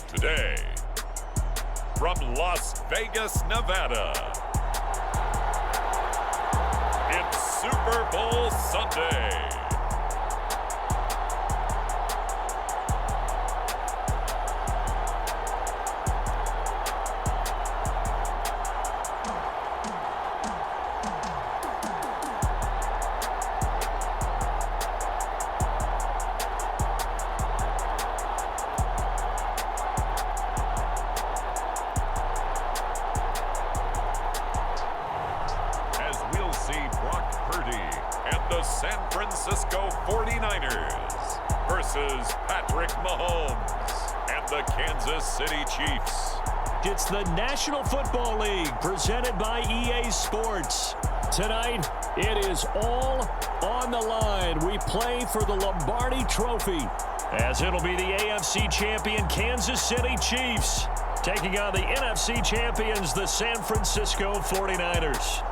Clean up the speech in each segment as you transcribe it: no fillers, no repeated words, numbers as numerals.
Today, from Las Vegas, Nevada, it's Super Bowl Sunday. San Francisco 49ers versus Patrick Mahomes and the Kansas City Chiefs. It's the National Football League presented by EA Sports. Tonight, it is all on the line. We play for the Lombardi Trophy, as it'll be the AFC champion Kansas City Chiefs taking on the NFC champions, the San Francisco 49ers.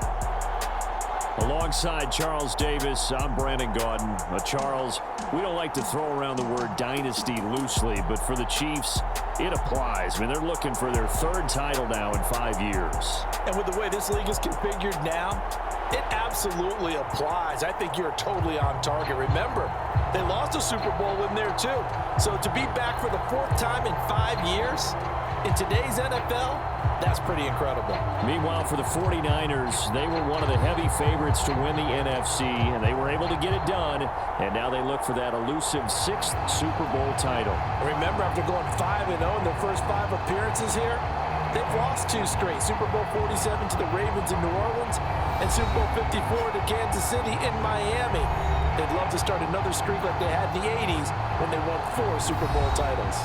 Alongside Charles Davis, I'm Brandon Gaudin. Charles, we don't like to throw around the word dynasty loosely, but for the Chiefs, it applies. I mean, they're looking for their third title now in 5 years. And with the way this league is configured now, it absolutely applies. I think you're totally on target. Remember, they lost a Super Bowl in there too. So to be back for the fourth time in 5 years in today's NFL, that's pretty incredible. Meanwhile, for the 49ers, they were one of the heavy favorites to win the NFC, and they were able to get it done, and now they look for that elusive 6th Super Bowl title. Remember, after going 5-0 in their first 5 appearances here, they've lost 2 straight. Super Bowl 47 to the Ravens in New Orleans, and Super Bowl 54 to Kansas City in Miami. They'd love to start another streak like they had in the 80s when they won 4 Super Bowl titles.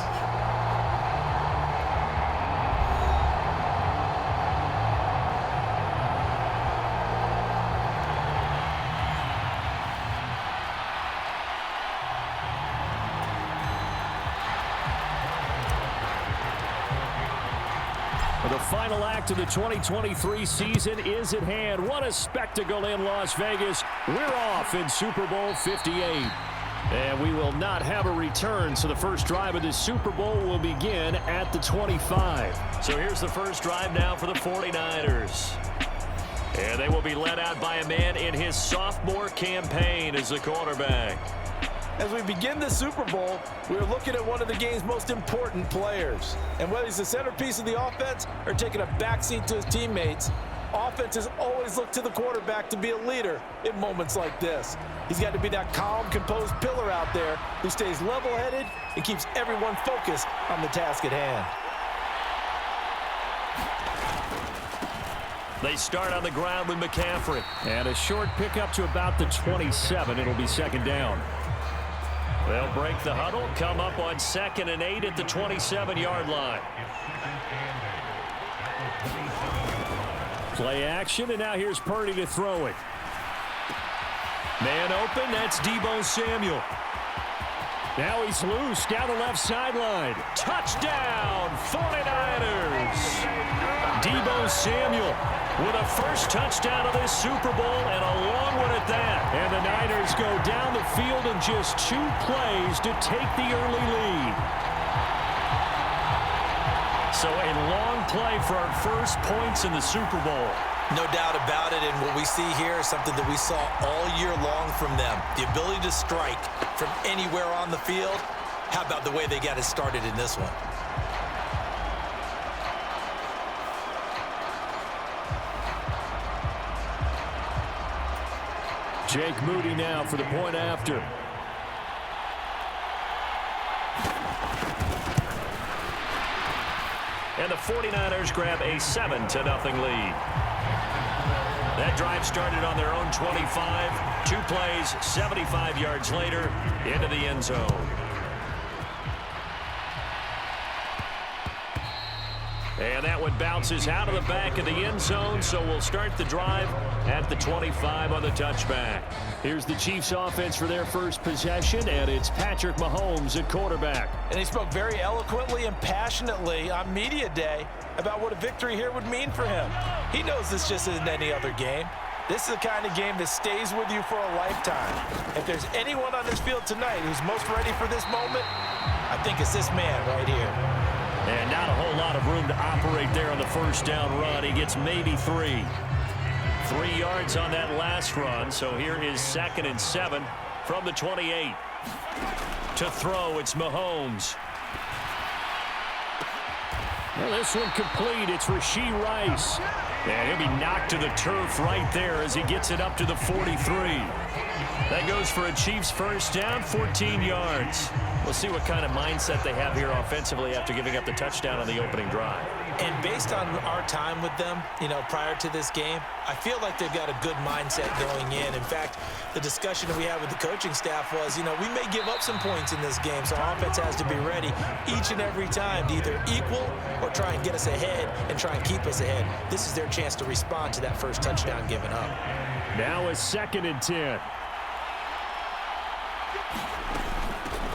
The final act of the 2023 season is at hand. What a spectacle in Las Vegas. We're off in Super Bowl 58. And we will not have a return, so the first drive of this Super Bowl will begin at the 25. So here's the first drive now for the 49ers. And they will be led out by a man in his sophomore campaign as the quarterback. As we begin the Super Bowl, we're looking at one of the game's most important players. And whether he's the centerpiece of the offense or taking a backseat to his teammates, offenses always look to the quarterback to be a leader in moments like this. He's got to be that calm, composed pillar out there who stays level-headed and keeps everyone focused on the task at hand. They start on the ground with McCaffrey. And a short pickup to about the 27. It'll be second down. They'll break the huddle, come up on 2nd and 8 at the 27-yard line. Play action, and now here's Purdy to throw it. Man open, that's Deebo Samuel. Now he's loose down the left sideline. Touchdown, 49ers! Deebo Samuel with a first touchdown of this Super Bowl, and a long one at that. And the Niners go down the field in just 2 plays to take the early lead. So a long play for our first points in the Super Bowl. No doubt about it, and what we see here is something that we saw all year long from them. The ability to strike from anywhere on the field. How about the way they got it started in this one? Jake Moody now for the point after. And the 49ers grab a 7-0 lead. That drive started on their own 25. 2 plays, 75 yards later, into the end zone. And that one bounces out of the back of the end zone, so we'll start the drive at the 25 on the touchback. Here's the Chiefs offense for their first possession, and it's Patrick Mahomes at quarterback. And he spoke very eloquently and passionately on media day about what a victory here would mean for him. He knows this just isn't any other game. This is the kind of game that stays with you for a lifetime. If there's anyone on this field tonight who's most ready for this moment, I think it's this man right here. And not a whole lot of room to operate there on the first down run. He gets maybe 3. 3 yards on that last run, so here is 2nd and 7 from the 28. To throw, it's Mahomes. Well, this one complete. It's Rashee Rice. And he'll be knocked to the turf right there as he gets it up to the 43. That goes for a Chiefs first down, 14 yards. We'll see what kind of mindset they have here offensively after giving up the touchdown on the opening drive. And based on our time with them, prior to this game, I feel like they've got a good mindset going in. In fact, the discussion that we had with the coaching staff was, we may give up some points in this game, so our offense has to be ready each and every time to either equal or try and get us ahead and try and keep us ahead. This is their chance to respond to that first touchdown given up. Now it's 2nd and 10.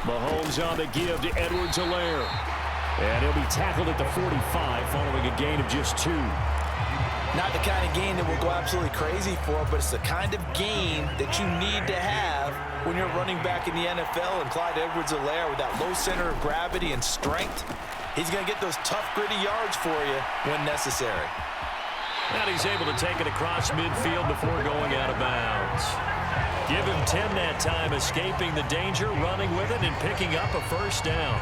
Mahomes on the give to Edwards-Helaire. And he'll be tackled at the 45 following a gain of just 2. Not the kind of gain that we'll go absolutely crazy for, but it's the kind of gain that you need to have when you're running back in the NFL. And Clyde Edwards-Helaire, with that low center of gravity and strength, he's going to get those tough, gritty yards for you when necessary. And he's able to take it across midfield before going out of bounds. Give him 10 that time, escaping the danger, running with it, and picking up a first down.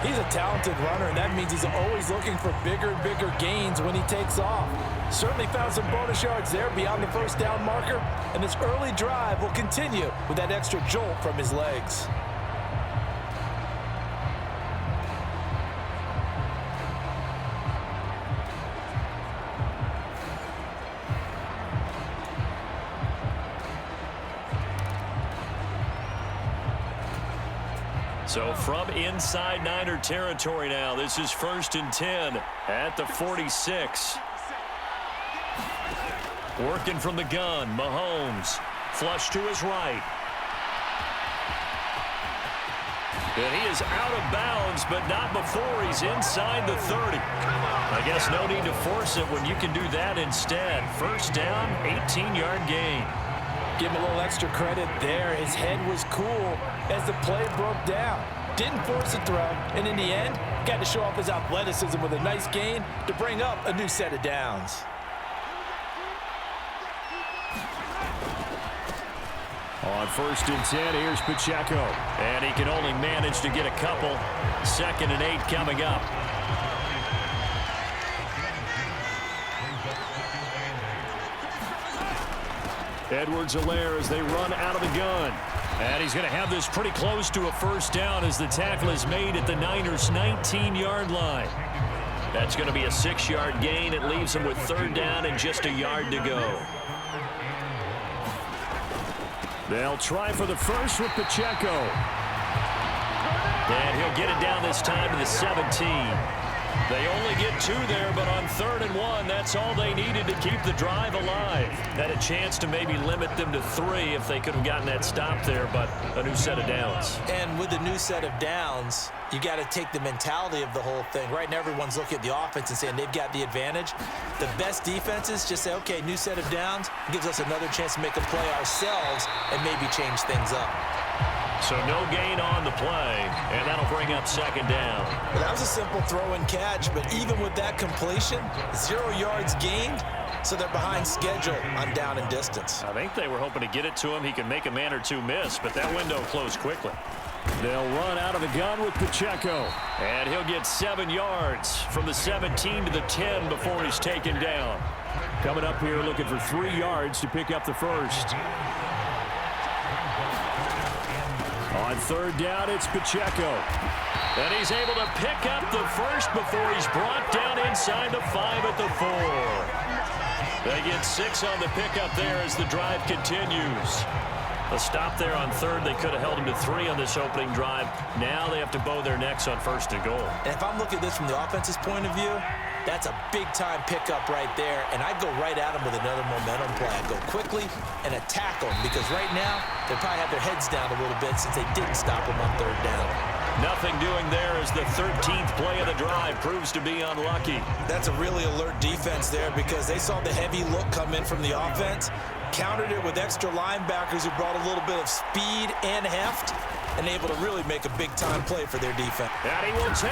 He's a talented runner, and that means he's always looking for bigger and bigger gains when he takes off. Certainly found some bonus yards there beyond the first down marker, and this early drive will continue with that extra jolt from his legs. So from inside Niner territory now, this is 1st and 10 at the 46. Working from the gun, Mahomes. Flush to his right. And he is out of bounds, but not before he's inside the 30. I guess no need to force it when you can do that instead. First down, 18-yard gain. Give him a little extra credit there. His head was cool as the play broke down. Didn't force a throw, and in the end, got to show off his athleticism with a nice gain to bring up a new set of downs. On 1st and 10, here's Pacheco. And he can only manage to get a couple. 2nd and 8 coming up. Edwards-Helaire as they run out of the gun. And he's going to have this pretty close to a first down as the tackle is made at the Niners' 19-yard line. That's going to be a 6-yard gain. It leaves him with 3rd down and just a yard to go. They'll try for the first with Pacheco. And he'll get it down this time to the 17. They only get 2 there, but on 3rd and 1, that's all they needed to keep the drive alive. Had a chance to maybe limit them to 3 if they could have gotten that stop there, but a new set of downs. And with the new set of downs, you got to take the mentality of the whole thing. Right now, everyone's looking at the offense and saying they've got the advantage. The best defenses just say, okay, new set of downs gives us another chance to make a play ourselves and maybe change things up. So no gain on the play, and that'll bring up 2nd down. Well, that was a simple throw and catch, but even with that completion, 0 yards gained, so they're behind schedule on down and distance. I think they were hoping to get it to him. He could make a man or 2 miss, but that window closed quickly. They'll run out of the gun with Pacheco, and he'll get 7 yards from the 17 to the 10 before he's taken down. Coming up here looking for 3 yards to pick up the first. On 3rd down, it's Pacheco. And he's able to pick up the first before he's brought down inside the 5 at the 4. They get 6 on the pickup there as the drive continues. A stop there on 3rd. They could have held him to 3 on this opening drive. Now they have to bow their necks on 1st and goal. And if I'm looking at this from the offense's point of view, that's a big-time pickup right there, and I'd go right at him with another momentum play. I'd go quickly and attack them because right now they probably have their heads down a little bit since they didn't stop him on 3rd down. Nothing doing there as the 13th play of the drive proves to be unlucky. That's a really alert defense there because they saw the heavy look come in from the offense, countered it with extra linebackers who brought a little bit of speed and heft, and able to really make a big-time play for their defense. And he will take